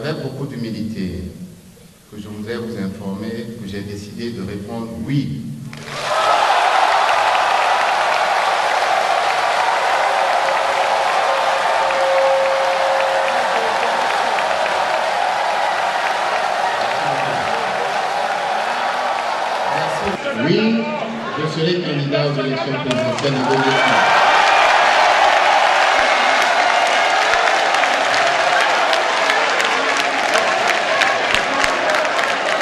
avec beaucoup d'humilité que je voudrais vous informer que j'ai décidé de répondre oui. Oui, je serai candidat aux élections présidentielles en 2020.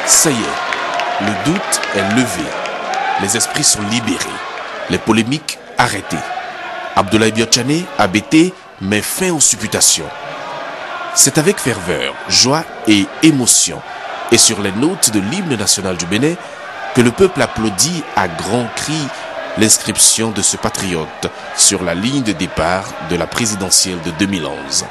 Ça y est, le doute est levé. Les esprits sont libérés. Les polémiques arrêtées. Abdoulaye Biotchane, ABT, met fin aux supputations. C'est avec ferveur, joie et émotion, et sur les notes de l'hymne national du Bénin, que le peuple applaudit à grands cris l'inscription de ce patriote sur la ligne de départ de la présidentielle de 2011.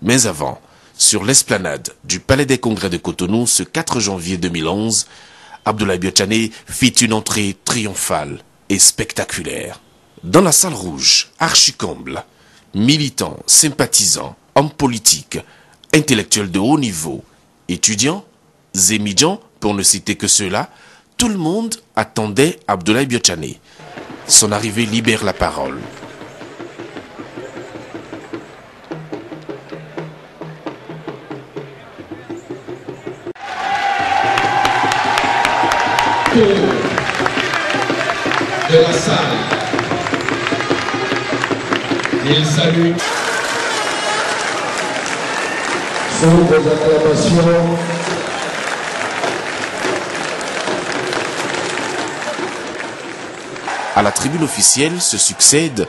Mais avant, sur l'esplanade du Palais des Congrès de Cotonou, ce 4 janvier 2011, Abdoulaye Biotchane fit une entrée triomphale et spectaculaire. Dans la salle rouge, archi-comble, militants, sympathisants, hommes politiques, intellectuels de haut niveau, étudiants, émigrants, pour ne citer que ceux-là, tout le monde attendait Abdoulaye Biotchane. Son arrivée libère la parole. De la salle, il salue sans vos acclamations à la tribune officielle se succède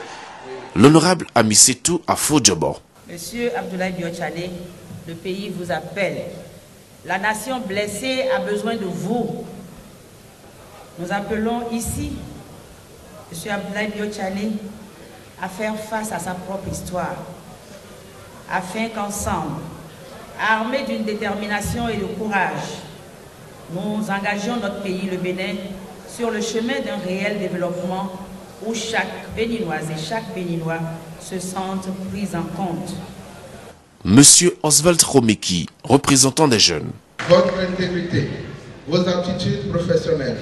l'honorable Amisetou Afodjobo. Monsieur Abdoulaye Biotchane, le pays vous appelle. La nation blessée a besoin de vous. Nous appelons ici M. Abdoulaye Biotchane à faire face à sa propre histoire, afin qu'ensemble, armés d'une détermination et de courage, nous engagions notre pays, le Bénin, sur le chemin d'un réel développement où chaque Béninoise et chaque Béninois se sentent pris en compte. Monsieur Oswald Romeki, représentant des jeunes. Votre intégrité, vos aptitudes professionnelles,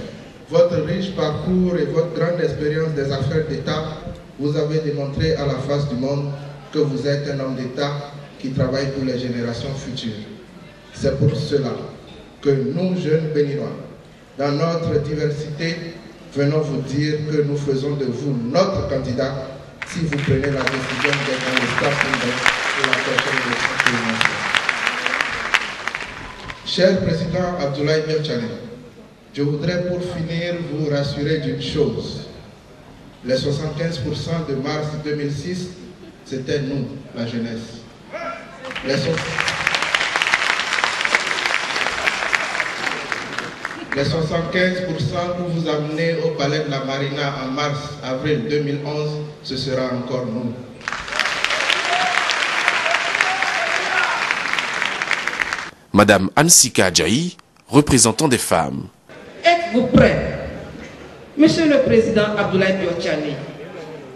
votre riche parcours et votre grande expérience des affaires d'État, vous avez démontré à la face du monde que vous êtes un homme d'État qui travaille pour les générations futures. C'est pour cela que nous, jeunes Béninois, dans notre diversité, venons vous dire que nous faisons de vous notre candidat si vous prenez la décision d'être dans le staff pour la prochaine élection présidentielle. Cher Président Abdoulaye Biotchane, je voudrais pour finir vous rassurer d'une chose. Les 75% de mars 2006, c'était nous, la jeunesse. Les 75% que vous amenez au palais de la Marina en mars-avril 2011, ce sera encore nous. Madame Ansika Adjaï, représentant des femmes. Êtes-vous prêt, Monsieur le Président Abdoulaye Biotchane,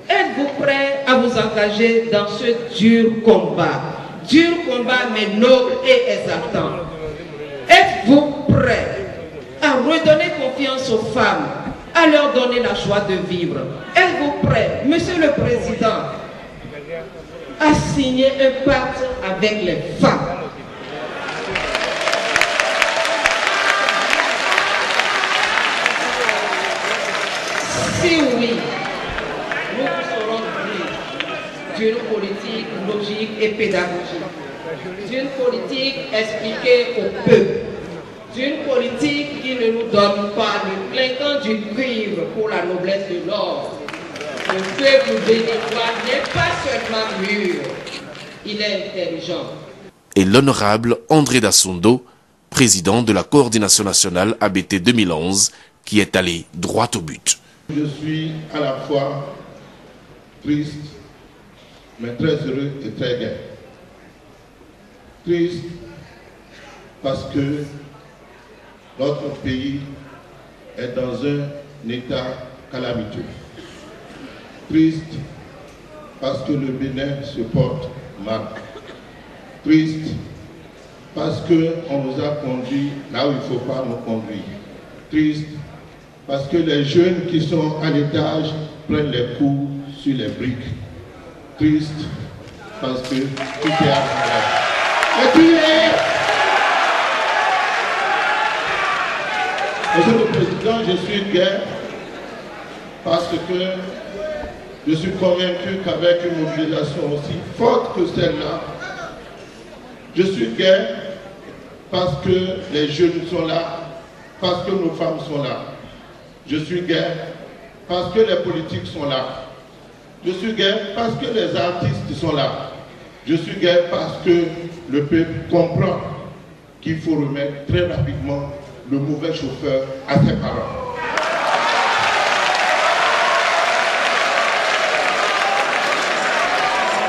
êtes-vous prêt à vous engager dans ce dur combat mais noble et exaltant? Êtes-vous prêt à redonner confiance aux femmes, à leur donner la joie de vivre? Êtes-vous prêt, Monsieur le Président, à signer un pacte avec les femmes? d'une politique logique et pédagogique, d'une politique expliquée au peuple, d'une politique qui ne nous donne pas le clinquant du cuivre pour la noblesse de l'or. Le peuple béninois n'est pas seulement mûr, il est intelligent. Et l'honorable André Dassondo, président de la coordination nationale ABT 2011, qui est allé droit au but. Je suis à la fois triste, mais très heureux et très gai. Triste parce que notre pays est dans un état calamiteux. Triste parce que le Bénin se porte mal. Triste parce qu'on nous a conduits là où il ne faut pas nous conduire. Triste parce que les jeunes qui sont à l'étage prennent les coups sur les briques. Triste parce que tout est à l'envers. Et puis, Monsieur le Président, je suis gai parce que je suis convaincu qu'avec une mobilisation aussi forte que celle-là, je suis gai parce que les jeunes sont là, parce que nos femmes sont là. Je suis gai parce que les politiques sont là. Je suis gai parce que les artistes sont là. Je suis gai parce que le peuple comprend qu'il faut remettre très rapidement le mauvais chauffeur à ses parents.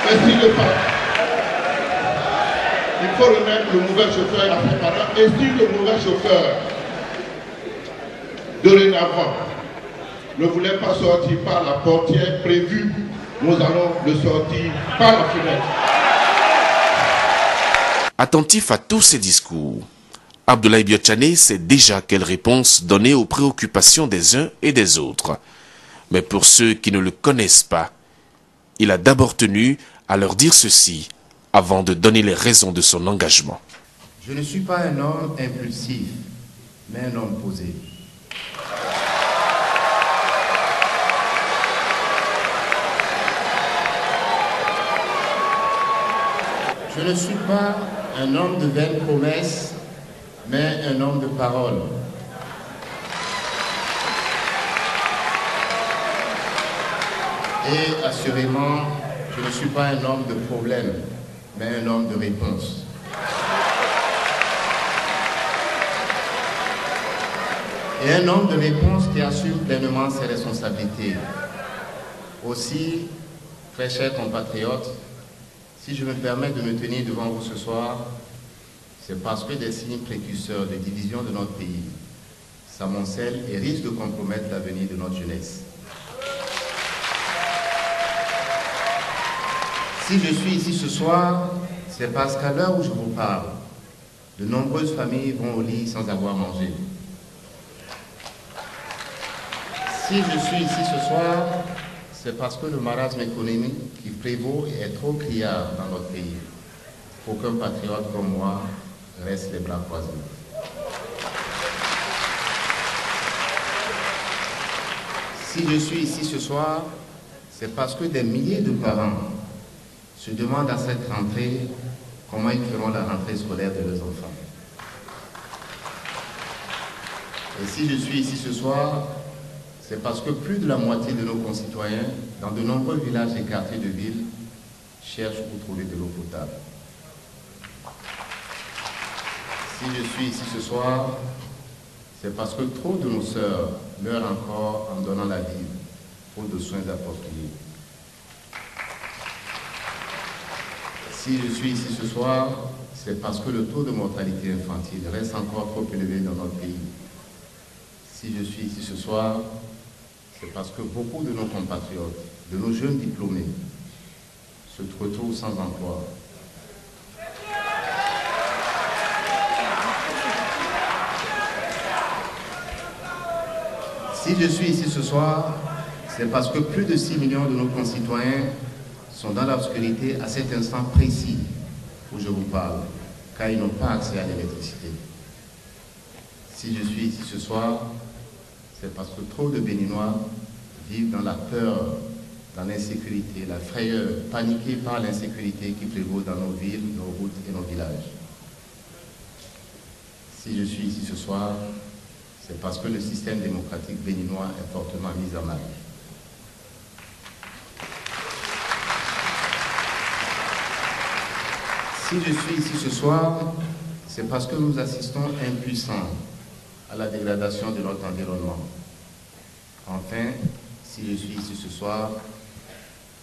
Merci le pape. Il faut remettre le mauvais chauffeur à ses parents. Et si le mauvais chauffeur, dorénavant, ne voulait pas sortir par la portière prévue, nous allons le sortir par la fenêtre. Attentif à tous ces discours, Abdoulaye Biotchané sait déjà quelle réponse donner aux préoccupations des uns et des autres. Mais pour ceux qui ne le connaissent pas, il a d'abord tenu à leur dire ceci avant de donner les raisons de son engagement. Je ne suis pas un homme impulsif, mais un homme posé. Je ne suis pas un homme de vaines promesses, mais un homme de parole. Et assurément, je ne suis pas un homme de problème, mais un homme de réponse. Et un homme de réponse qui assume pleinement ses responsabilités. Aussi, très chers compatriotes, si je me permets de me tenir devant vous ce soir, c'est parce que des signes précurseurs de division de notre pays s'amoncellent et risquent de compromettre l'avenir de notre jeunesse. Si je suis ici ce soir, c'est parce qu'à l'heure où je vous parle, de nombreuses familles vont au lit sans avoir mangé. Si je suis ici ce soir, c'est parce que le marasme économique qui prévaut est trop criard dans notre pays pour qu'un patriote comme moi reste les bras croisés. Si je suis ici ce soir, c'est parce que des milliers de parents se demandent à cette rentrée comment ils feront la rentrée scolaire de leurs enfants. Et si je suis ici ce soir, c'est parce que plus de la moitié de nos concitoyens, dans de nombreux villages et quartiers de ville, cherchent où trouver de l'eau potable. Si je suis ici ce soir, c'est parce que trop de nos sœurs meurent encore en donnant la vie, faute de soins appropriés. Si je suis ici ce soir, c'est parce que le taux de mortalité infantile reste encore trop élevé dans notre pays. Si je suis ici ce soir, c'est parce que beaucoup de nos compatriotes, de nos jeunes diplômés, se retrouvent sans emploi. Si je suis ici ce soir, c'est parce que plus de 6 millions de nos concitoyens sont dans l'obscurité à cet instant précis où je vous parle, car ils n'ont pas accès à l'électricité. Si je suis ici ce soir, c'est parce que trop de Béninois vivent dans la peur, dans l'insécurité, la frayeur, paniqués par l'insécurité qui prévaut dans nos villes, nos routes et nos villages. Si je suis ici ce soir, c'est parce que le système démocratique béninois est fortement mis en mal. Si je suis ici ce soir, c'est parce que nous assistons impuissants à la dégradation de notre environnement. Enfin, si je suis ici ce soir,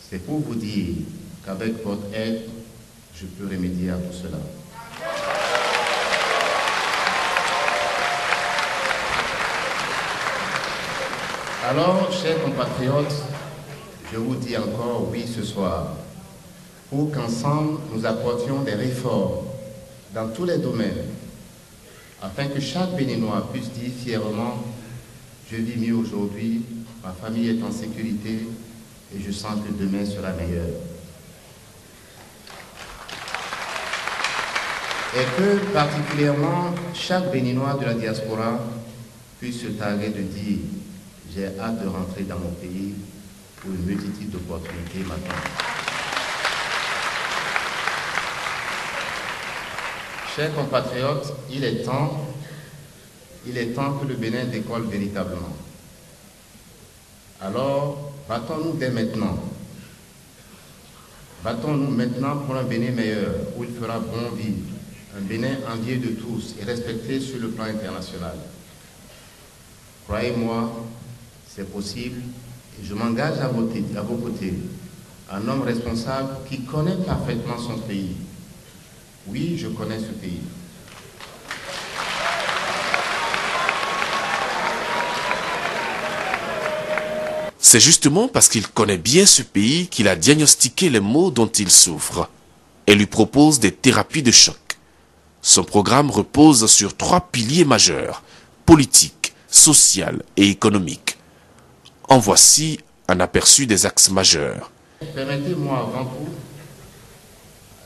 c'est pour vous dire qu'avec votre aide, je peux remédier à tout cela. Alors, chers compatriotes, je vous dis encore oui ce soir, pour qu'ensemble nous apportions des réformes dans tous les domaines, afin que chaque Béninois puisse dire fièrement « Je vis mieux aujourd'hui, ma famille est en sécurité et je sens que demain sera meilleur ». Et que particulièrement chaque Béninois de la diaspora puisse se targuer de dire « J'ai hâte de rentrer dans mon pays pour une multitude d'opportunités maintenant ». Chers compatriotes, il est temps que le Bénin décolle véritablement. Alors, battons-nous dès maintenant. Battons-nous maintenant pour un Bénin meilleur, où il fera bon vivre. Un Bénin envié de tous et respecté sur le plan international. Croyez-moi, c'est possible et je m'engage à vos côtés, un homme responsable qui connaît parfaitement son pays. Oui, je connais ce pays. C'est justement parce qu'il connaît bien ce pays qu'il a diagnostiqué les maux dont il souffre et lui propose des thérapies de choc. Son programme repose sur 3 piliers majeurs, politique, social et économique. En voici un aperçu des axes majeurs. Permettez-moi avant tout,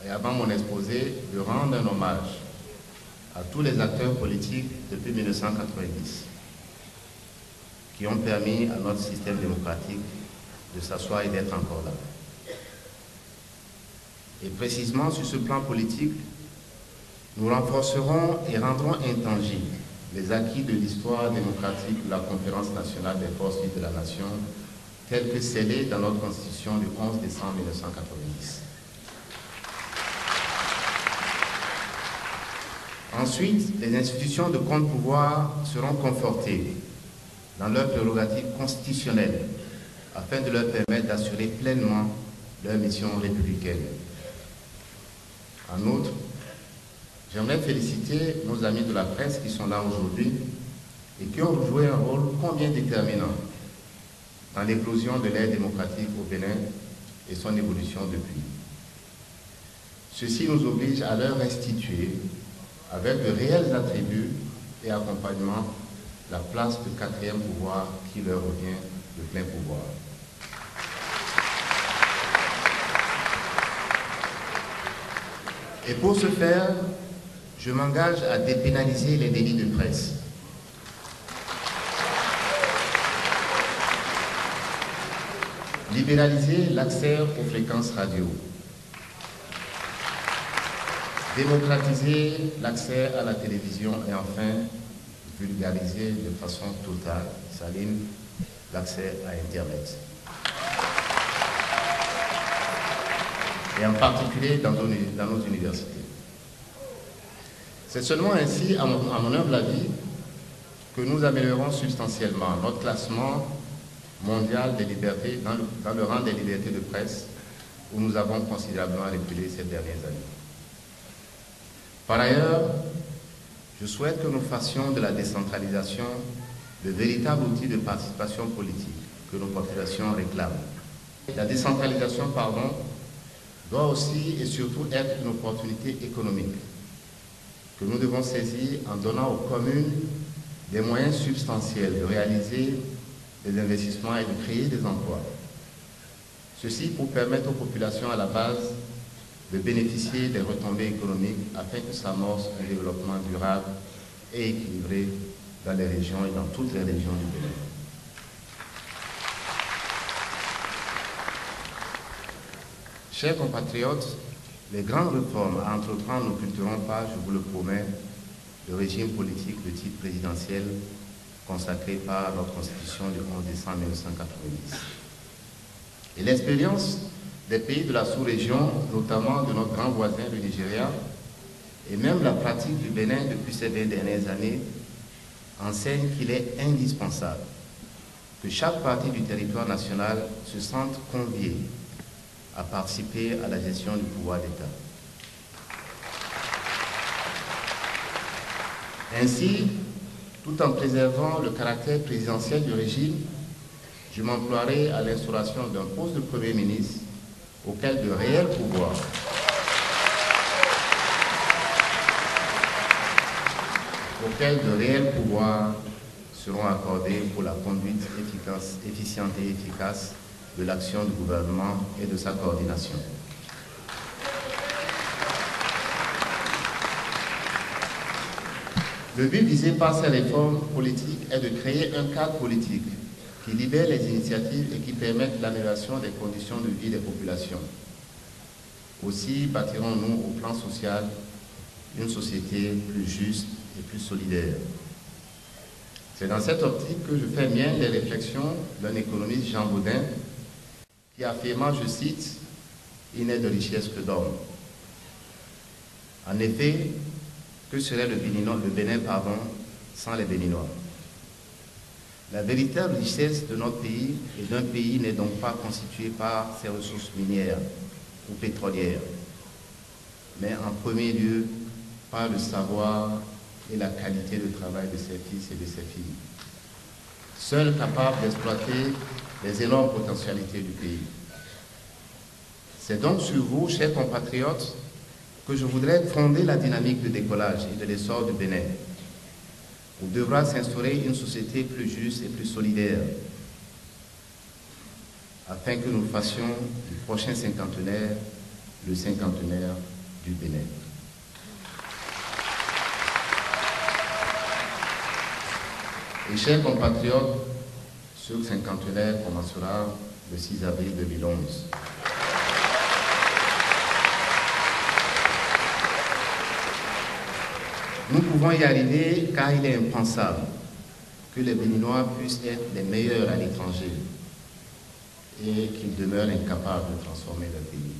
et avant mon exposé, de rendre un hommage à tous les acteurs politiques depuis 1990 qui ont permis à notre système démocratique de s'asseoir et d'être encore là. Et précisément sur ce plan politique, nous renforcerons et rendrons intangibles les acquis de l'histoire démocratique de la Conférence nationale des forces vives de la nation, telle que scellée dans notre Constitution du 11 décembre 1990. Ensuite, les institutions de contre-pouvoir seront confortées dans leurs prérogatives constitutionnelles afin de leur permettre d'assurer pleinement leur mission républicaine. En outre, j'aimerais féliciter nos amis de la presse qui sont là aujourd'hui et qui ont joué un rôle combien déterminant dans l'éclosion de l'ère démocratique au Bénin et son évolution depuis. Ceci nous oblige à leur restituer, avec de réels attributs et accompagnement, la place de 4e pouvoir qui leur revient de plein pouvoir. Et pour ce faire, je m'engage à dépénaliser les délits de presse. Libéraliser l'accès aux fréquences radio. Démocratiser l'accès à la télévision et enfin vulgariser de façon totale, saline, l'accès à Internet. Et en particulier dans nos universités. C'est seulement ainsi, à mon humble avis, que nous améliorons substantiellement notre classement mondial des libertés, dans le rang des libertés de presse, où nous avons considérablement reculé ces dernières années. Par ailleurs, je souhaite que nous fassions de la décentralisation de véritables outils de participation politique que nos populations réclament. La décentralisation, doit aussi et surtout être une opportunité économique que nous devons saisir en donnant aux communes des moyens substantiels de réaliser des investissements et de créer des emplois. Ceci pour permettre aux populations à la base de bénéficier des retombées économiques afin que s'amorce un développement durable et équilibré dans les régions et dans toutes les régions du Bénin. Chers compatriotes, les grandes réformes à entreprendre n'occulteront pas, je vous le promets, le régime politique de type présidentiel consacré par notre Constitution du 11 décembre 1990. Et l'expérience des pays de la sous-région, notamment de notre grand voisin, le Nigeria, et même la pratique du Bénin depuis ces 20 dernières années, enseigne qu'il est indispensable que chaque partie du territoire national se sente conviée à participer à la gestion du pouvoir d'État. Ainsi, tout en préservant le caractère présidentiel du régime, je m'emploierai à l'instauration d'un poste de Premier ministre auquel de réels pouvoirs seront accordés pour la conduite efficiente et efficace de l'action du gouvernement et de sa coordination. Le but visé par ces réformes politiques est de créer un cadre politique qui libère les initiatives et qui permette l'amélioration des conditions de vie des populations. Aussi bâtirons-nous au plan social une société plus juste et plus solidaire. C'est dans cette optique que je fais mienne les réflexions d'un économiste, Jean Baudin, qui affirma, je cite, « Il n'est de richesse que d'hommes ». En effet, que serait le Bénin sans les Béninois? La véritable richesse de notre pays et d'un pays n'est donc pas constituée par ses ressources minières ou pétrolières, mais en premier lieu par le savoir et la qualité de travail de ses fils et de ses filles, seuls capables d'exploiter les énormes potentialités du pays. C'est donc sur vous, chers compatriotes, que je voudrais fonder la dynamique de décollage et de l'essor du Bénin, où devra s'instaurer une société plus juste et plus solidaire, afin que nous fassions du prochain cinquantenaire le cinquantenaire du Bénin. Et chers compatriotes, ce cinquantenaire commencera le 6 avril 2011. Nous pouvons y arriver car il est impensable que les Béninois puissent être les meilleurs à l'étranger et qu'ils demeurent incapables de transformer leur pays.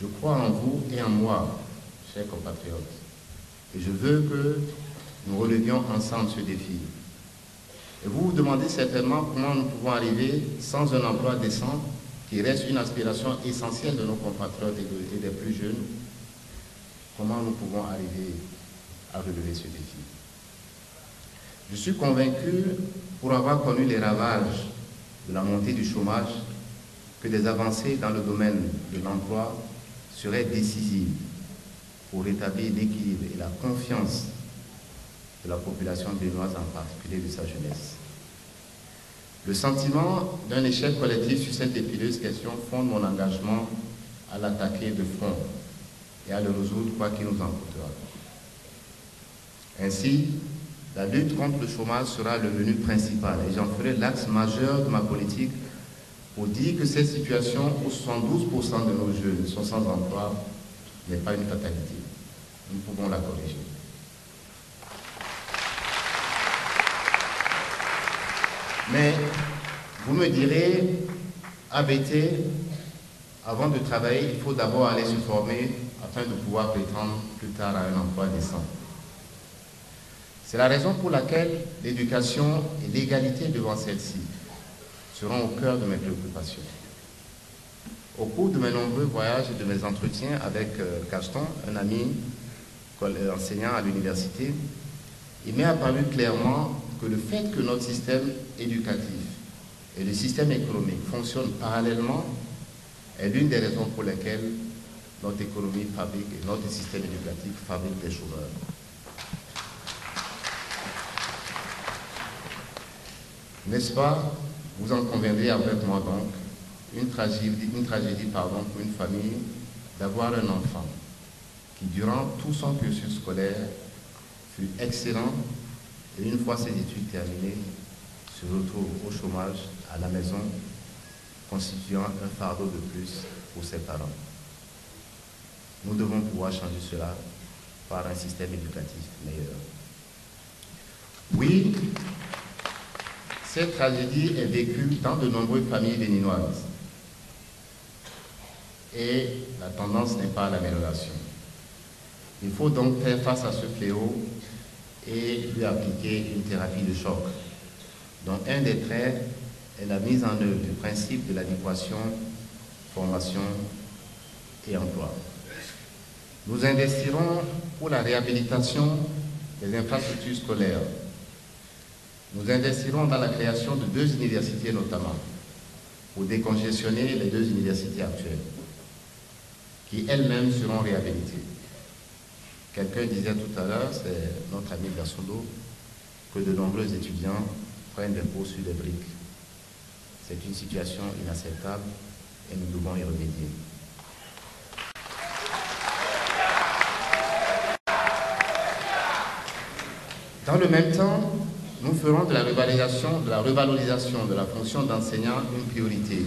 Je crois en vous et en moi, chers compatriotes, et je veux que nous relevions ensemble ce défi. Et vous vous demandez certainement comment nous pouvons arriver sans un emploi décent, qui reste une aspiration essentielle de nos compatriotes et des plus jeunes. Comment nous pouvons arriver à relever ce défi? Je suis convaincu, pour avoir connu les ravages de la montée du chômage, que des avancées dans le domaine de l'emploi seraient décisives pour rétablir l'équilibre et la confiance de la population béninoise, en particulier de sa jeunesse. Le sentiment d'un échec collectif sur cette épineuse question fonde mon engagement à l'attaquer de front et à le résoudre quoi qu'il nous en coûtera. Ainsi, la lutte contre le chômage sera le menu principal et j'en ferai l'axe majeur de ma politique pour dire que cette situation où 72% de nos jeunes sont sans emploi n'est pas une fatalité. Nous pouvons la corriger. Mais vous me direz, ABT, avant de travailler, il faut d'abord aller se former afin de pouvoir prétendre plus tard à un emploi décent. C'est la raison pour laquelle l'éducation et l'égalité devant celle-ci seront au cœur de mes préoccupations. Au cours de mes nombreux voyages et de mes entretiens avec Gaston, un ami enseignant à l'université, il m'est apparu clairement que le fait que notre système éducatif et le système économique fonctionnent parallèlement est l'une des raisons pour lesquelles notre économie fabrique et notre système éducatif fabrique des chômeurs. N'est-ce pas, vous en conviendrez avec moi donc, une tragédie pour une famille d'avoir un enfant qui, durant tout son cursus scolaire, fut excellent et une fois ses études terminées, se retrouve au chômage à la maison, constituant un fardeau de plus pour ses parents. Nous devons pouvoir changer cela par un système éducatif meilleur. Oui, cette tragédie est vécue dans de nombreuses familles béninoises. Et la tendance n'est pas à l'amélioration. Il faut donc faire face à ce fléau et lui appliquer une thérapie de choc, dont un des traits est la mise en œuvre du principe de l'adéquation, formation et emploi. Nous investirons pour la réhabilitation des infrastructures scolaires. Nous investirons dans la création de 2 universités notamment, pour décongestionner les 2 universités actuelles, qui elles-mêmes seront réhabilitées. Quelqu'un disait tout à l'heure, c'est notre ami Gassondo, que de nombreux étudiants prennent des cours sur des briques. C'est une situation inacceptable et nous devons y remédier. Dans le même temps, nous ferons de la revalorisation de la fonction d'enseignant une priorité.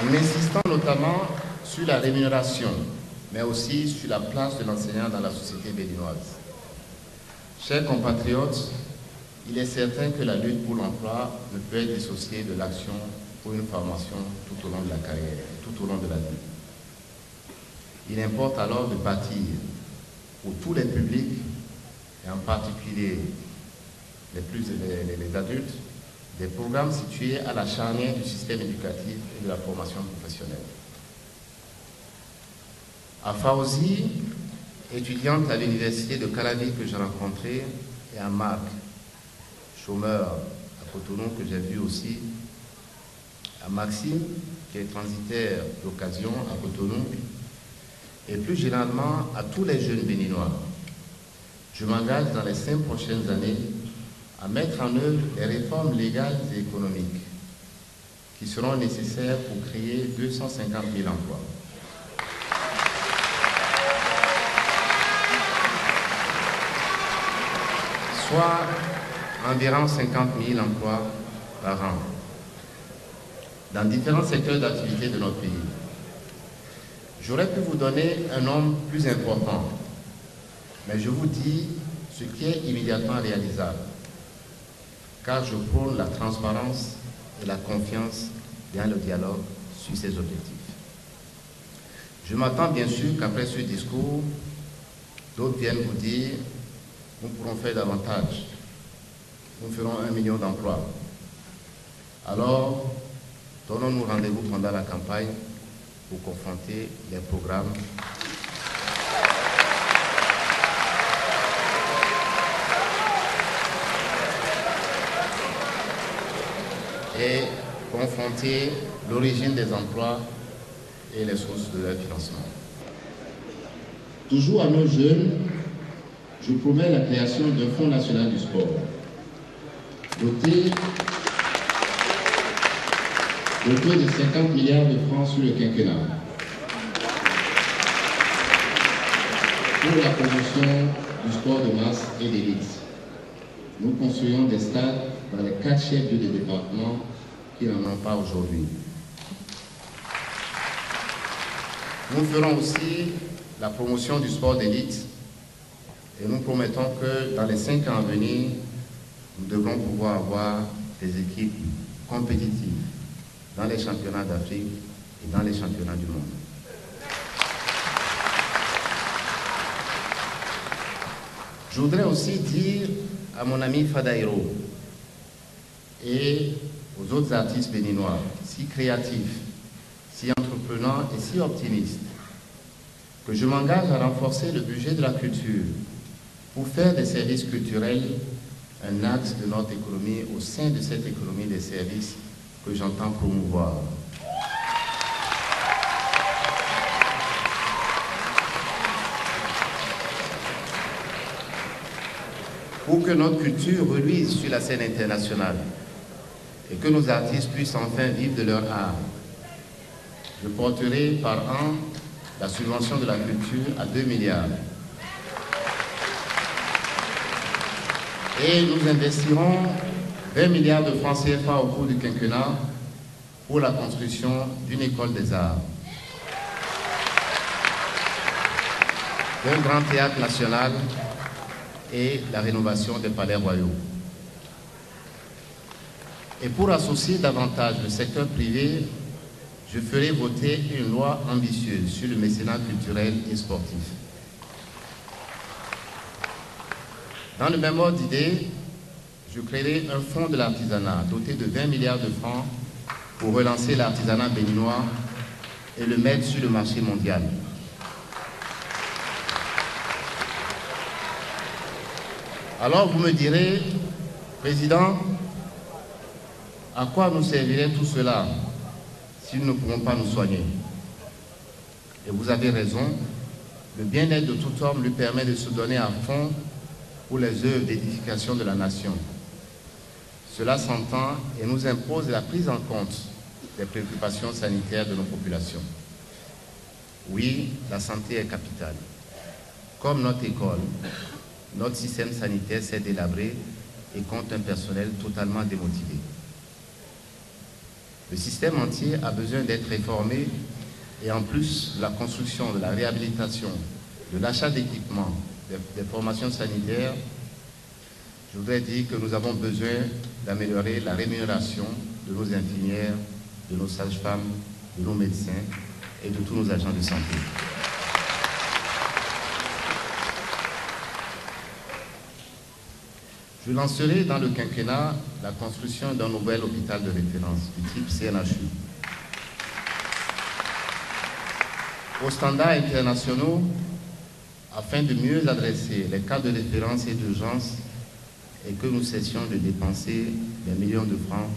En insistant notamment sur la rémunération, mais aussi sur la place de l'enseignant dans la société béninoise. Chers compatriotes, il est certain que la lutte pour l'emploi ne peut être dissociée de l'action pour une formation tout au long de la carrière, tout au long de la vie. Il importe alors de bâtir pour tous les publics, et en particulier les adultes, des programmes situés à la charnière du système éducatif et de la formation professionnelle. À Fauzi, étudiante à l'université de Calavi que j'ai rencontrée, et à Marc, chômeur à Cotonou que j'ai vu aussi, à Maxime, qui est transitaire d'occasion à Cotonou, et plus généralement à tous les jeunes béninois. Je m'engage dans les 5 prochaines années à mettre en œuvre les réformes légales et économiques qui seront nécessaires pour créer 250 000 emplois. Soit environ 50 000 emplois par an dans différents secteurs d'activité de notre pays. J'aurais pu vous donner un nombre plus important, mais je vous dis ce qui est immédiatement réalisable, car je prône la transparence et la confiance dans le dialogue sur ces objectifs. Je m'attends bien sûr qu'après ce discours, d'autres viennent vous dire « nous pourrons faire davantage, nous ferons 1 million d'emplois ». Alors, donnons-nous rendez-vous pendant la campagne pour confronter les programmes et confronter l'origine des emplois et les sources de leur financement. Toujours à nos jeunes, je promets la création d'un Fonds national du sport, doté de 50 milliards de francs sur le quinquennat, pour la promotion du sport de masse et d'élite. Nous construisons des stades dans les 4 chefs-lieux des départements qui n'en ont pas aujourd'hui. Nous ferons aussi la promotion du sport d'élite et nous promettons que dans les 5 ans à venir, nous devrons pouvoir avoir des équipes compétitives dans les championnats d'Afrique et dans les championnats du monde. Je voudrais aussi dire à mon ami Fadaïro et aux autres artistes béninois, si créatifs, si entreprenants et si optimistes, que je m'engage à renforcer le budget de la culture pour faire des services culturels un axe de notre économie au sein de cette économie des services que j'entends promouvoir. Pour que notre culture reluise sur la scène internationale et que nos artistes puissent enfin vivre de leur art, je porterai par an la subvention de la culture à 2 milliards. Et nous investirons 20 milliards de francs CFA au cours du quinquennat pour la construction d'une école des arts, d'un grand théâtre national et la rénovation des palais royaux. Et pour associer davantage le secteur privé, je ferai voter une loi ambitieuse sur le mécénat culturel et sportif. Dans le même ordre d'idée, je créerai un fonds de l'artisanat doté de 20 milliards de francs pour relancer l'artisanat béninois et le mettre sur le marché mondial. Alors vous me direz, Président, à quoi nous servirait tout cela si nous ne pouvons pas nous soigner? Et vous avez raison, le bien-être de tout homme lui permet de se donner à fond pour les œuvres d'édification de la nation. Cela s'entend et nous impose la prise en compte des préoccupations sanitaires de nos populations. Oui, la santé est capitale. Comme notre école, notre système sanitaire s'est délabré et compte un personnel totalement démotivé. Le système entier a besoin d'être réformé et en plus, la construction, de la réhabilitation, de l'achat d'équipements, des formations sanitaires, je voudrais dire que nous avons besoin d'améliorer la rémunération de nos infirmières, de nos sages-femmes, de nos médecins et de tous nos agents de santé. Je lancerai dans le quinquennat la construction d'un nouvel hôpital de référence du type CNHU. Aux standards internationaux, afin de mieux adresser les cas de référence et d'urgence et que nous cessions de dépenser des millions de francs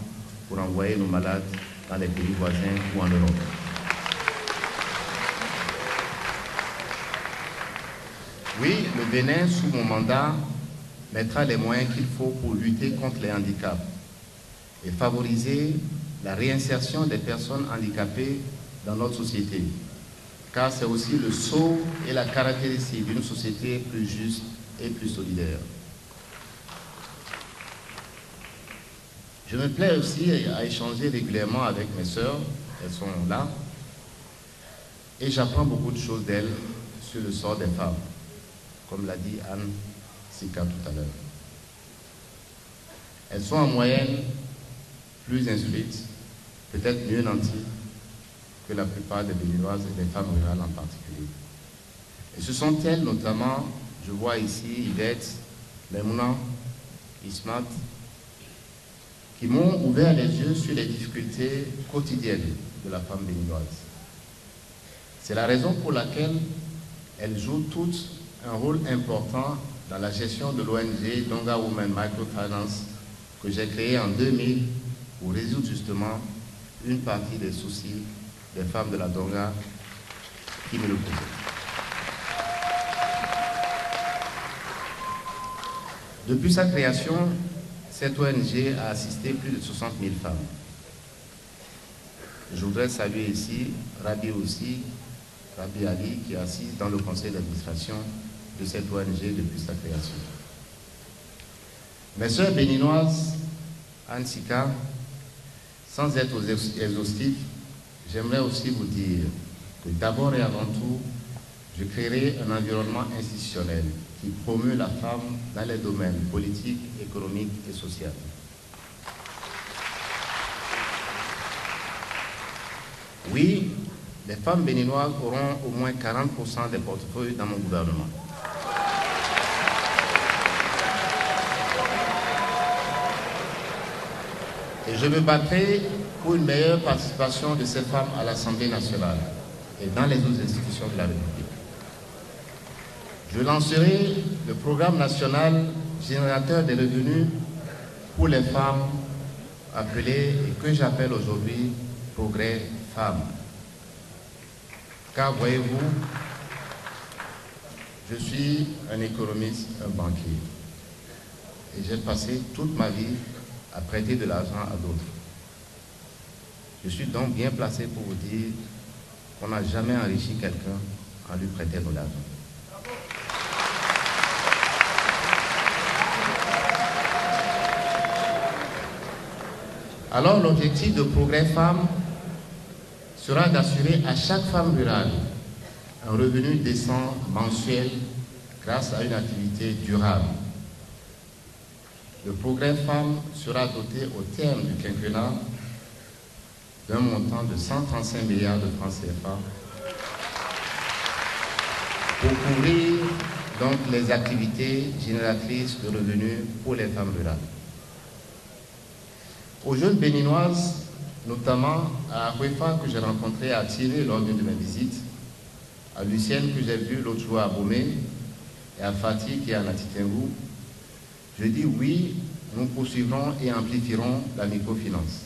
pour envoyer nos malades dans les pays voisins ou en Europe. Oui, le Bénin, sous mon mandat, mettra les moyens qu'il faut pour lutter contre les handicaps et favoriser la réinsertion des personnes handicapées dans notre société, car c'est aussi le sceau et la caractéristique d'une société plus juste et plus solidaire. Je me plais aussi à échanger régulièrement avec mes sœurs, elles sont là, et j'apprends beaucoup de choses d'elles sur le sort des femmes, comme l'a dit Anne Sika tout à l'heure. Elles sont en moyenne plus instruites, peut-être mieux nanties que la plupart des Béninoises et des femmes rurales en particulier. Et ce sont elles notamment, je vois ici Yvette, Lemouna, Ismat, qui m'ont ouvert les yeux sur les difficultés quotidiennes de la femme béninoise. C'est la raison pour laquelle elles jouent toutes un rôle important dans la gestion de l'ONG Donga Women Microfinance que j'ai créée en 2000 pour résoudre justement une partie des soucis des femmes de la Donga qui me le posaient. Depuis sa création, cette ONG a assisté plus de 60 000 femmes. Je voudrais saluer ici Rabi Ali, qui est assise dans le conseil d'administration de cette ONG depuis sa création. Mes sœurs béninoises, Anne Sika, sans être exhaustif, j'aimerais aussi vous dire que d'abord et avant tout, je créerai un environnement institutionnel qui promeut la femme dans les domaines politiques, économiques et sociaux. Oui, les femmes béninoises auront au moins 40% des portefeuilles dans mon gouvernement. Et je me battrai pour une meilleure participation de ces femmes à l'Assemblée nationale et dans les autres institutions de la République. Je lancerai le programme national générateur des revenus pour les femmes, appelé et que j'appelle aujourd'hui Progrès Femmes. Car voyez-vous, je suis un économiste, un banquier. Et j'ai passé toute ma vie à prêter de l'argent à d'autres. Je suis donc bien placé pour vous dire qu'on n'a jamais enrichi quelqu'un en lui prêtant de l'argent. Alors l'objectif de Progrès Femmes sera d'assurer à chaque femme rurale un revenu décent mensuel grâce à une activité durable. Le Progrès Femmes sera doté au terme du quinquennat d'un montant de 135 milliards de francs CFA pour couvrir donc les activités génératrices de revenus pour les femmes rurales. Aux jeunes béninoises, notamment à Huefa que j'ai rencontré à Tiré lors d'une de mes visites, à Lucienne que j'ai vue l'autre jour à Bomé et à Fatih qui est à Natitengu, je dis oui, nous poursuivrons et amplifierons la microfinance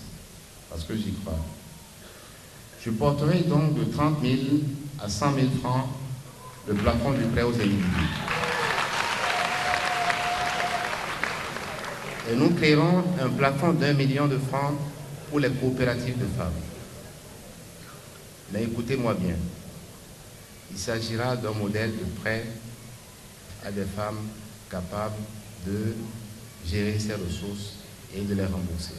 parce que j'y crois. Je porterai donc de 30 000 à 100 000 francs le plafond du prêt aux individus. Et nous créerons un plafond d'1 million de francs pour les coopératives de femmes. Mais écoutez-moi bien, il s'agira d'un modèle de prêt à des femmes capables de gérer ces ressources et de les rembourser.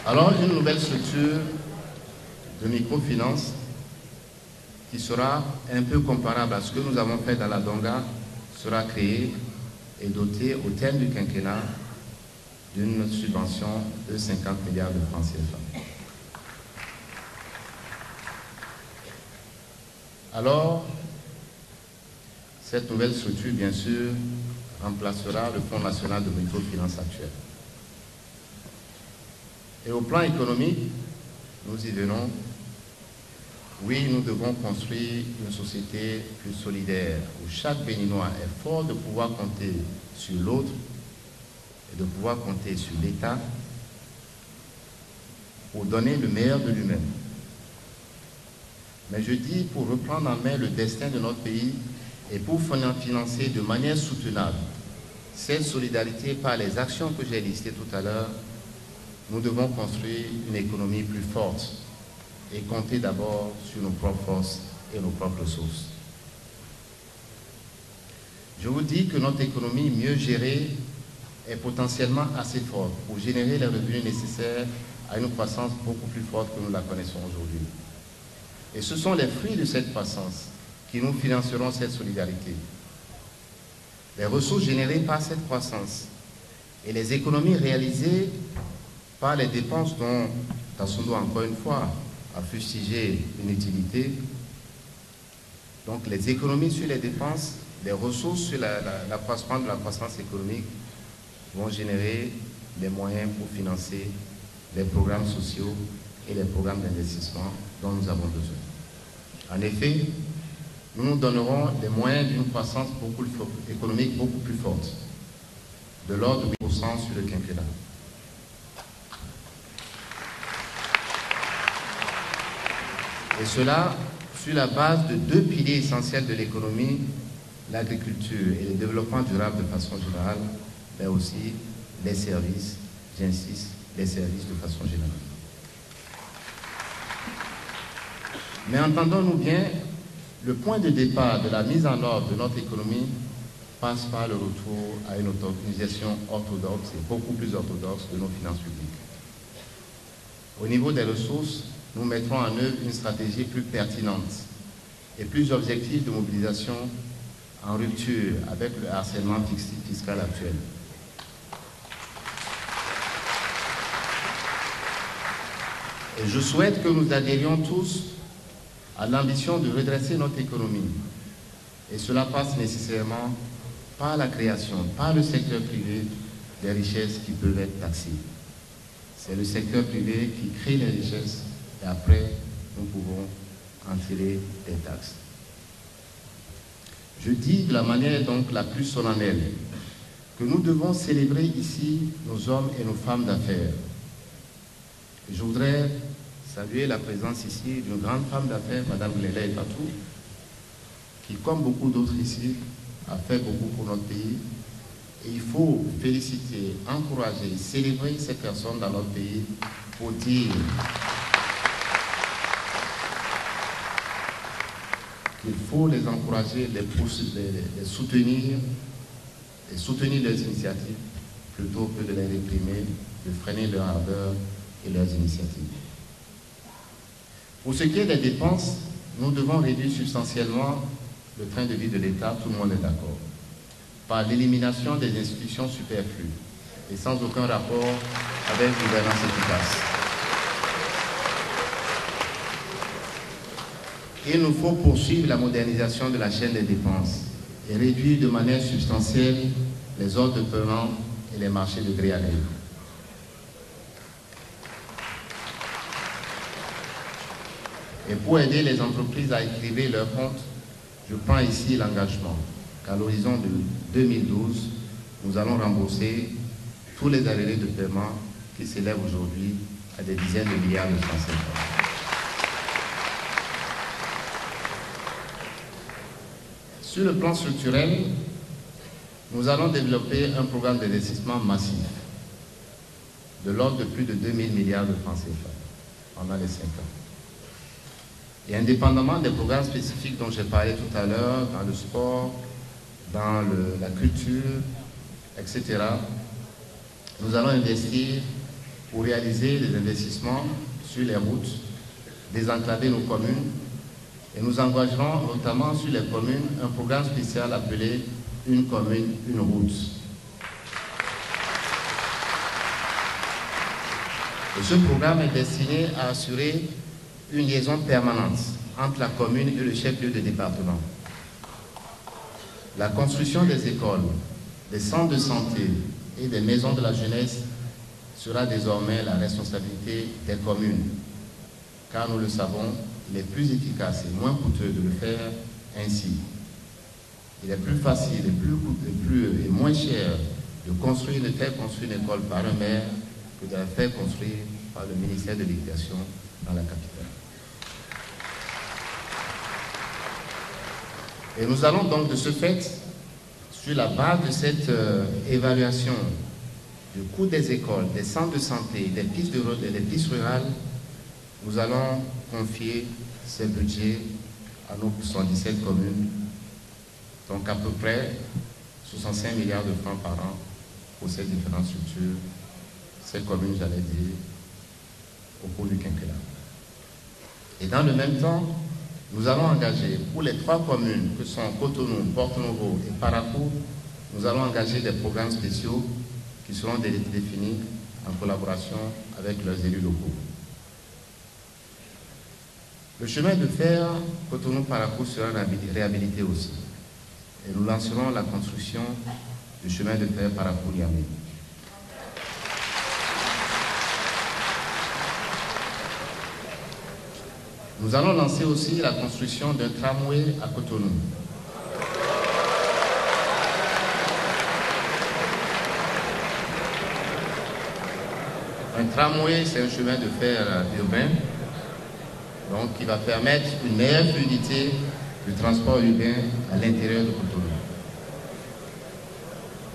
Alors, une nouvelle structure de microfinance qui sera un peu comparable à ce que nous avons fait dans la Donga sera créée et dotée au terme du quinquennat d'une subvention de 50 milliards de francs CFA. Alors, cette nouvelle structure, bien sûr, remplacera le Fonds national de microfinance actuel. Et au plan économique, nous y venons. Oui, nous devons construire une société plus solidaire, où chaque Béninois est fort de pouvoir compter sur l'autre et de pouvoir compter sur l'État pour donner le meilleur de lui-même. Mais je dis pour reprendre en main le destin de notre pays et pour financer de manière soutenable cette solidarité par les actions que j'ai listées tout à l'heure, nous devons construire une économie plus forte et compter d'abord sur nos propres forces et nos propres ressources. Je vous dis que notre économie mieux gérée est potentiellement assez forte pour générer les revenus nécessaires à une croissance beaucoup plus forte que nous la connaissons aujourd'hui. Et ce sont les fruits de cette croissance qui nous financeront cette solidarité. Les ressources générées par cette croissance et les économies réalisées par les dépenses dont Tassondo, encore une fois, a fustigé une utilité. Donc les économies sur les dépenses, les ressources sur l'accroissement de la croissance économique vont générer les moyens pour financer les programmes sociaux et les programmes d'investissement dont nous avons besoin. En effet, nous nous donnerons les moyens d'une croissance économique beaucoup plus forte, de l'ordre de 8% sur le quinquennat. Et cela sur la base de deux piliers essentiels de l'économie, l'agriculture et le développement durable de façon générale, mais aussi les services, j'insiste, les services de façon générale. Mais entendons-nous bien, le point de départ de la mise en ordre de notre économie passe par le retour à une organisation orthodoxe et beaucoup plus orthodoxe de nos finances publiques. Au niveau des ressources, nous mettrons en œuvre une stratégie plus pertinente et plus objective de mobilisation en rupture avec le harcèlement fiscal actuel. Et je souhaite que nous adhérions tous à l'ambition de redresser notre économie. Et cela passe nécessairement par la création, par le secteur privé, des richesses qui peuvent être taxées. C'est le secteur privé qui crée les richesses et après, nous pouvons en tirer des taxes. Je dis de la manière donc la plus solennelle que nous devons célébrer ici nos hommes et nos femmes d'affaires. Je voudrais saluer la présence ici d'une grande femme d'affaires, Madame Léla Epatou, qui, comme beaucoup d'autres ici, a fait beaucoup pour notre pays. Et il faut féliciter, encourager, célébrer ces personnes dans notre pays pour dire qu'il faut les encourager, les soutenir, et soutenir leurs initiatives, plutôt que de les réprimer, de freiner leur ardeur et leurs initiatives. Pour ce qui est des dépenses, nous devons réduire substantiellement le train de vie de l'État, tout le monde est d'accord, par l'élimination des institutions superflues et sans aucun rapport avec une gouvernance efficace. Il nous faut poursuivre la modernisation de la chaîne des dépenses et réduire de manière substantielle les ordres de paiement et les marchés de gré à gré. Et pour aider les entreprises à équilibrer leurs comptes, je prends ici l'engagement qu'à l'horizon de 2012, nous allons rembourser tous les arriérés de paiement qui s'élèvent aujourd'hui à des dizaines de milliards de francs CFA. Sur le plan structurel, nous allons développer un programme d'investissement massif de l'ordre de plus de 2 000 milliards de francs CFA pendant les 5 ans. Et indépendamment des programmes spécifiques dont j'ai parlé tout à l'heure, dans le sport, dans la culture, etc., nous allons investir pour réaliser des investissements sur les routes, désenclaver nos communes, et nous engagerons notamment sur les communes un programme spécial appelé « Une commune, une route ». Et ce programme est destiné à assurer une liaison permanente entre la commune et le chef-lieu de département. La construction des écoles, des centres de santé et des maisons de la jeunesse sera désormais la responsabilité des communes, car nous le savons, il est plus efficace et moins coûteux de le faire ainsi. Il est plus facile et moins cher de faire construire une école par un maire que de la faire construire par le ministère de l'Éducation dans la capitale. Et nous allons donc de ce fait, sur la base de cette évaluation du coût des écoles, des centres de santé, des pistes de route et des pistes rurales, nous allons confier ces budgets à nos 77 communes, donc à peu près 65 milliards de francs par an pour ces différentes structures, ces communes, j'allais dire, au cours du quinquennat. Et dans le même temps, nous allons engager pour les 3 communes que sont Cotonou, Porto-Novo et Parakou, nous allons engager des programmes spéciaux qui seront définis en collaboration avec leurs élus locaux. Le chemin de fer Cotonou-Parakou sera réhabilité aussi. Et nous lancerons la construction du chemin de fer Parakou-Niamey. Nous allons lancer aussi la construction d'un tramway à Cotonou. Un tramway, c'est un chemin de fer urbain, donc qui va permettre une meilleure fluidité du transport urbain à l'intérieur de Cotonou.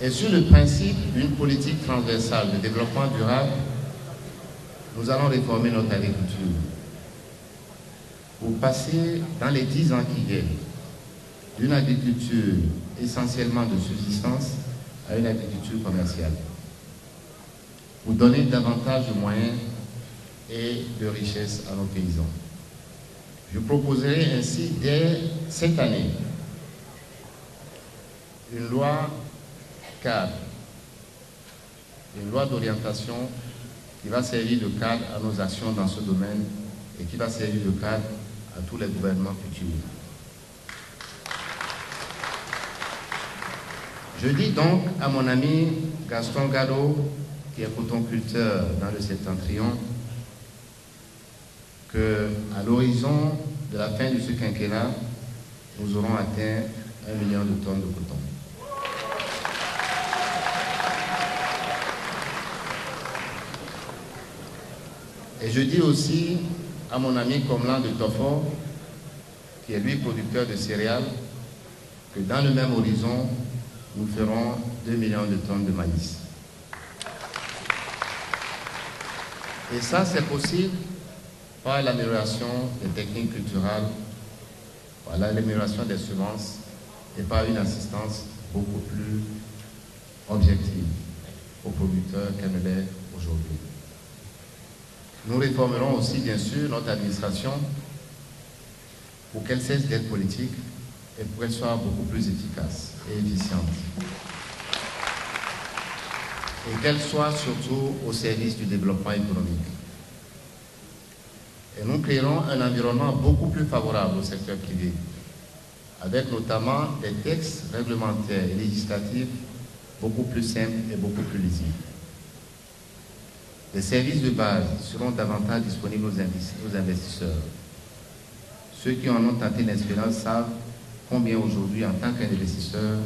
Et sur le principe d'une politique transversale de développement durable, nous allons réformer notre agriculture pour passer dans les 10 ans qui viennent d'une agriculture essentiellement de subsistance à une agriculture commerciale, pour donner davantage de moyens et de richesses à nos paysans. Je proposerai ainsi dès cette année une loi cadre, une loi d'orientation qui va servir de cadre à nos actions dans ce domaine et qui va servir de cadre à tous les gouvernements futurs. Je dis donc à mon ami Gaston Gado, qui est cotonculteur dans le Septentrion, qu'à l'horizon de la fin de ce quinquennat, nous aurons atteint 1 million de tonnes de coton. Et je dis aussi à mon ami Komlan de Tofo, qui est lui producteur de céréales, que dans le même horizon, nous ferons 2 millions de tonnes de maïs. Et ça, c'est possible par l'amélioration des techniques culturelles, par l'amélioration des semences et par une assistance beaucoup plus objective. aux producteurs qu'elle ne l'est aujourd'hui. Nous réformerons aussi, bien sûr, notre administration pour qu'elle cesse d'être politique et pour qu'elle soit beaucoup plus efficace et efficiente. Et qu'elle soit surtout au service du développement économique. Et nous créerons un environnement beaucoup plus favorable au secteur privé, avec notamment des textes réglementaires et législatifs beaucoup plus simples et beaucoup plus lisibles. Les services de base seront davantage disponibles aux investisseurs. Ceux qui en ont tenté l'expérience savent combien aujourd'hui, en tant qu'investisseur,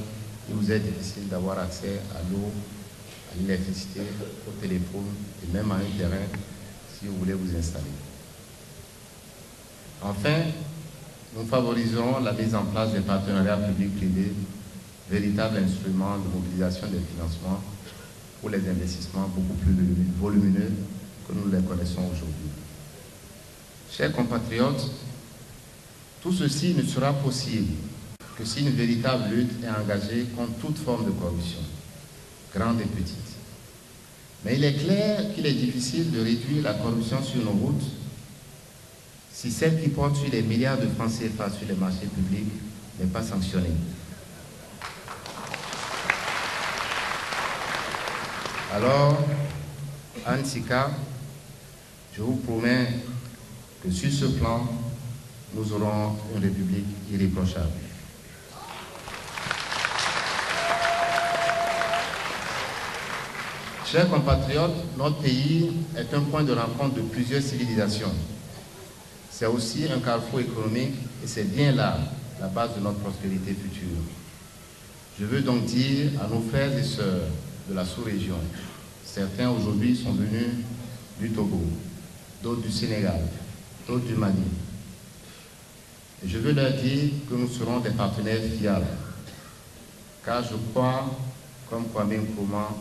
il vous est difficile d'avoir accès à l'eau, à l'électricité, au téléphone et même à un terrain si vous voulez vous installer. Enfin, nous favoriserons la mise en place des partenariats publics-privés, véritables instruments de mobilisation des financements pour les investissements beaucoup plus volumineux que nous les connaissons aujourd'hui. Chers compatriotes, tout ceci ne sera possible que si une véritable lutte est engagée contre toute forme de corruption, grande et petite. Mais il est clair qu'il est difficile de réduire la corruption sur nos routes si celle qui porte sur les milliards de francs CFA sur les marchés publics n'est pas sanctionnée. Alors, Anne Sika, je vous promets que sur ce plan, nous aurons une République irréprochable. Chers compatriotes, notre pays est un point de rencontre de plusieurs civilisations. C'est aussi un carrefour économique et c'est bien là la base de notre prospérité future. Je veux donc dire à nos frères et sœurs de la sous-région, certains aujourd'hui sont venus du Togo, d'autres du Sénégal, d'autres du Mali. Et je veux leur dire que nous serons des partenaires fiables, car je crois, comme Kwame Nkrumah,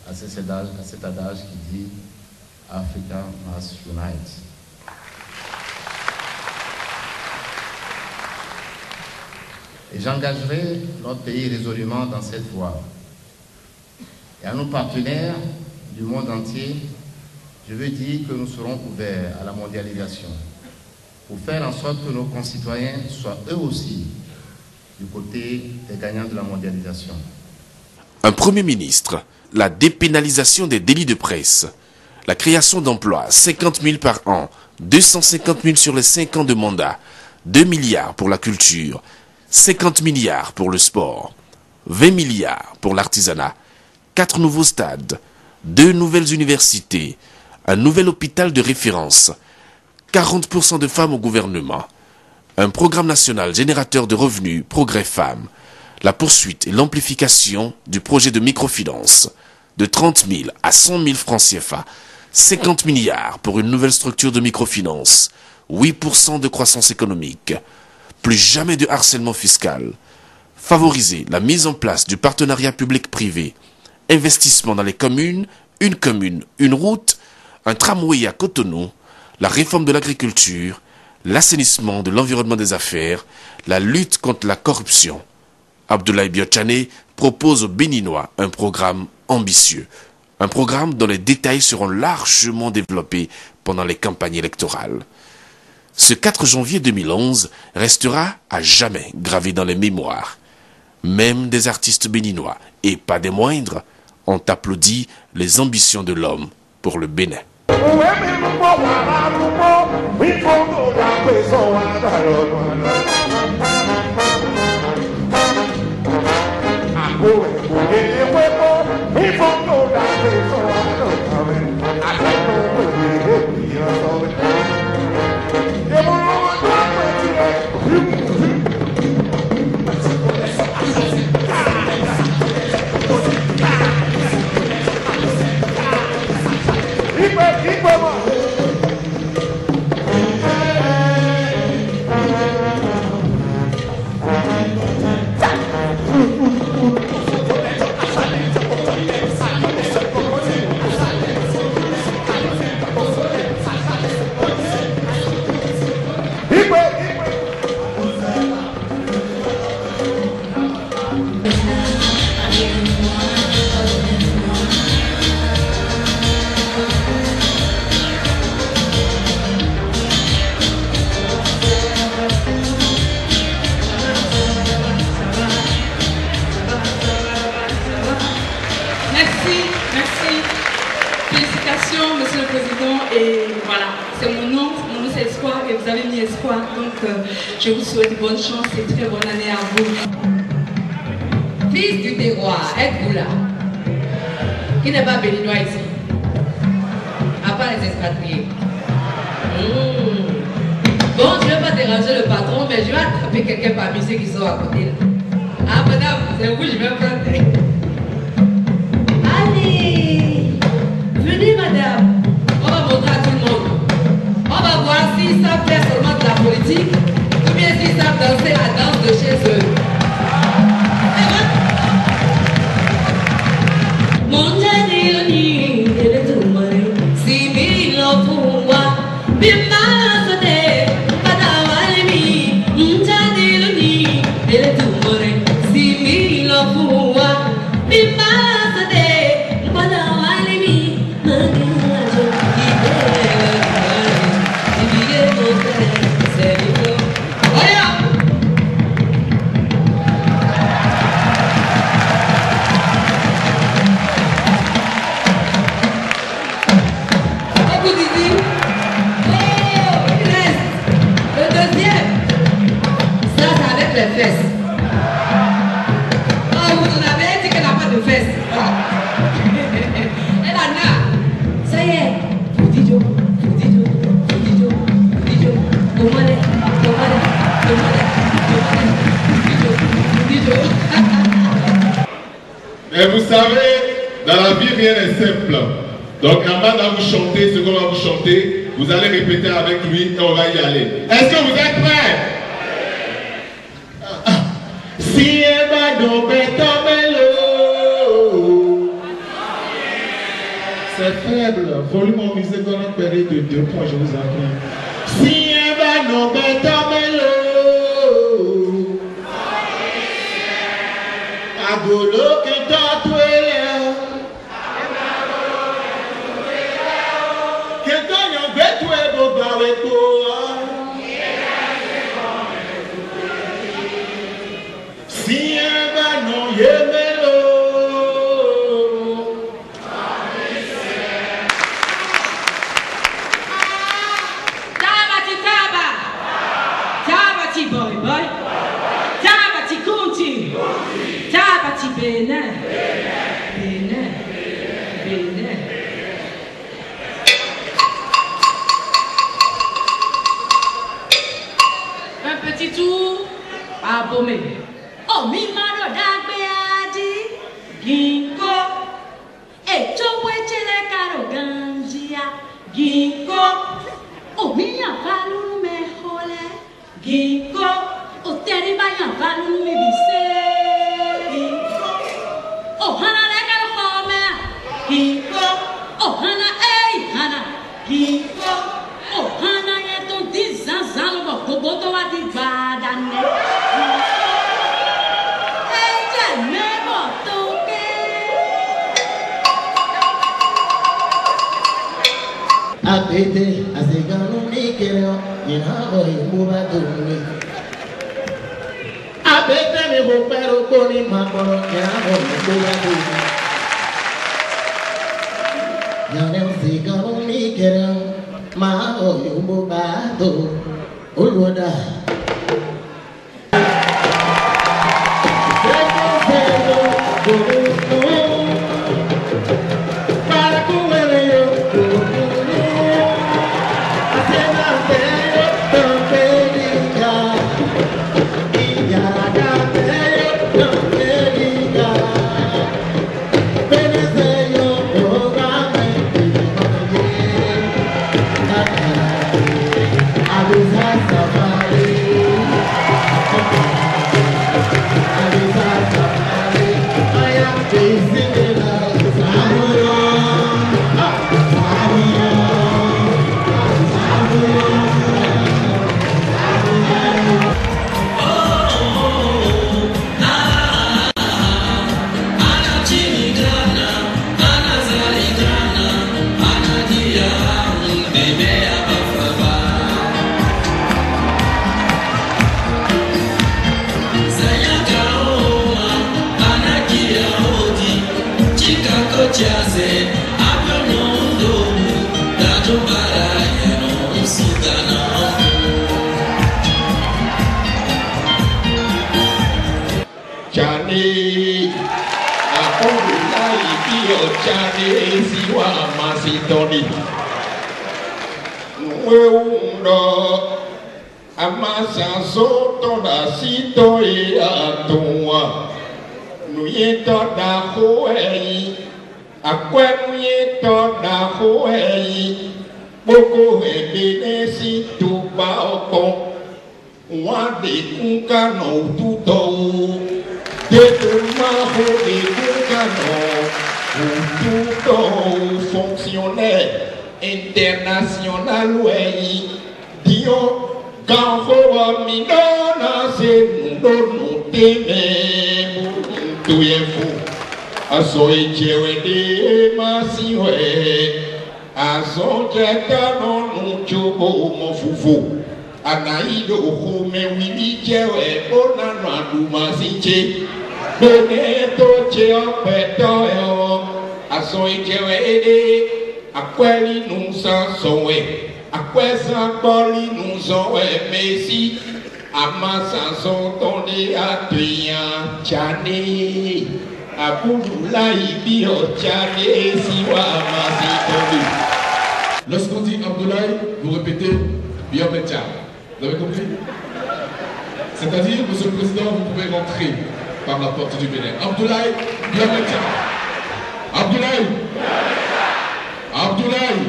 à cet adage qui dit « Africa must unite ». Et j'engagerai notre pays résolument dans cette voie. Et à nos partenaires du monde entier, je veux dire que nous serons ouverts à la mondialisation pour faire en sorte que nos concitoyens soient eux aussi du côté des gagnants de la mondialisation. Un Premier ministre, la dépénalisation des délits de presse, la création d'emplois, 50 000 par an, 250 000 sur les 5 ans de mandat, 2 milliards pour la culture, 50 milliards pour le sport, 20 milliards pour l'artisanat, 4 nouveaux stades, 2 nouvelles universités, un nouvel hôpital de référence, 40% de femmes au gouvernement, un programme national générateur de revenus, Progrès Femmes, la poursuite et l'amplification du projet de microfinance, de 30 000 à 100 000 francs CFA, 50 milliards pour une nouvelle structure de microfinance, 8% de croissance économique, plus jamais de harcèlement fiscal, favoriser la mise en place du partenariat public-privé, investissement dans les communes, une route, un tramway à Cotonou, la réforme de l'agriculture, l'assainissement de l'environnement des affaires, la lutte contre la corruption. Abdoulaye Biotchané propose aux Béninois un programme ambitieux, un programme dont les détails seront largement développés pendant les campagnes électorales. Ce 4 janvier 2011 restera à jamais gravé dans les mémoires. Même des artistes béninois, et pas des moindres, ont applaudi les ambitions de l'homme pour le Bénin. c'est mon nom c'est Espoir et vous avez mis Espoir. Donc je vous souhaite bonne chance et très bonne année à vous. Fils du terroir, êtes-vous là? Qui n'est pas béninois ici? À part les expatriés. Bon, je ne vais pas déranger le patron, mais je vais attraper quelqu'un parmi ceux qui sont à côté. Ah, madame, c'est vous, je vais prendre. Allez, venez, madame. On va montrer à tout le monde. On va voir s'ils savent faire seulement de la politique ou bien s'ils savent danser la danse de chez eux. Et vous savez, dans la vie, rien n'est simple. Donc, avant de vous chanter ce qu'on va vous chanter, vous allez répéter avec lui et on va y aller. Est-ce que vous êtes prêts? Si c'est faible. Volume en musique dans une période de 2 points, je vous en prie. Si Agolo que tatuele, que toño betue bobaweto, si eba no yemelo, Taba ti boy boy, taba ti kunti. Bénin. Bénin. Bénin. Un petit tour à Bomé. Oh, mi mano dagbe adi. Ginko. Et chowe chele karo ganjia. Ginko. Oh, mi yavalu me hole. Ginko. Oh, teriba yavalu me bise. Oh, Hana, let go home. Ginko. Oh, Hana, hey, Hana. Ginko. Oh, Hana, yet on this Zanzalo, Boboto, what the bad and hey, never took it. I pity as they gonna make it up, you know, you move out to me. Abete mi bopero koni makoro nyamo mkuya Yane usika umikere mao yumbo bato ulwada Para kuwele yo Asena teyo tompelika Safari Tchadé, Abdoula Ibio Tchadé, Siwa Masitoni. Nous Amasa Tona Sito et Atoua. Nous y est à Hoei, à quoi nous y est à Hoei, beaucoup et bénéfice tout bas au pont. Ouah des Kunkano tout haut, des Tourmaho des Kunkano, tout haut fonctionnaire international, oui, Dio. Quand on minona c'est nous t'aimer tout est fou à son étienne massiwe à son jeta non nous chobo mon foufou anaïdo hume wili jewe bonana du masinche boneto cheo peto à son étienne à quoi nous s'en sauver. À quoi ça parle nous ont messi à ma sanson tourné à Tuya Tchadé à Abdoula Ibio Tchadé Siwa Masitoni. Lorsqu'on dit Abdoulaye, vous répétez Biometia. Vous avez compris? C'est-à-dire, Monsieur le Président, vous pouvez rentrer par la porte du Bénin. Abdoulaye Biometia. Abdoulaye Abdoulaye.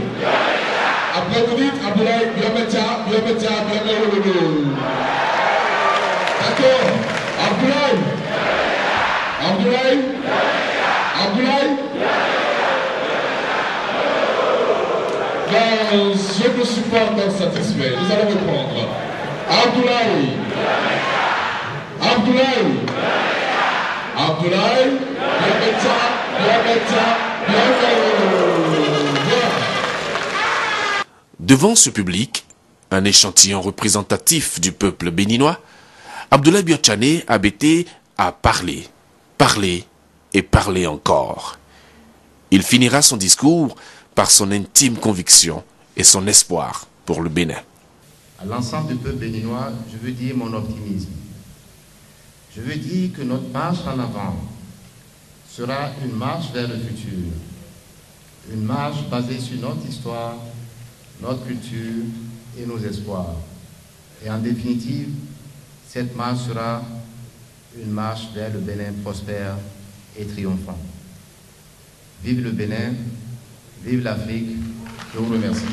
Après vous dites Abdoulaye Biometia. D'accord. Abdoulaye. Ben, je ne suis pas encore satisfait. Nous allons reprendre. Abdoulaye. Devant ce public, un échantillon représentatif du peuple béninois, Abdoulaye Bio Tchane Abete a parlé et parlé encore. Il finira son discours par son intime conviction et son espoir pour le Bénin. À l'ensemble du peuple béninois, je veux dire mon optimisme. Je veux dire que notre marche en avant sera une marche vers le futur, une marche basée sur notre histoire, notre culture et nos espoirs. Et en définitive, cette marche sera une marche vers le Bénin prospère et triomphant. Vive le Bénin, vive l'Afrique, je vous remercie.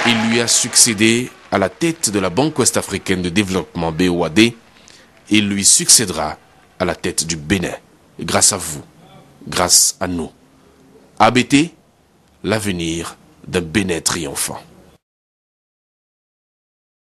Il lui a succédé à la tête de la Banque ouest-africaine de développement BOAD. Il lui succédera à la tête du Bénin, grâce à vous, grâce à nous. ABT, l'avenir d'un Bénin triomphant.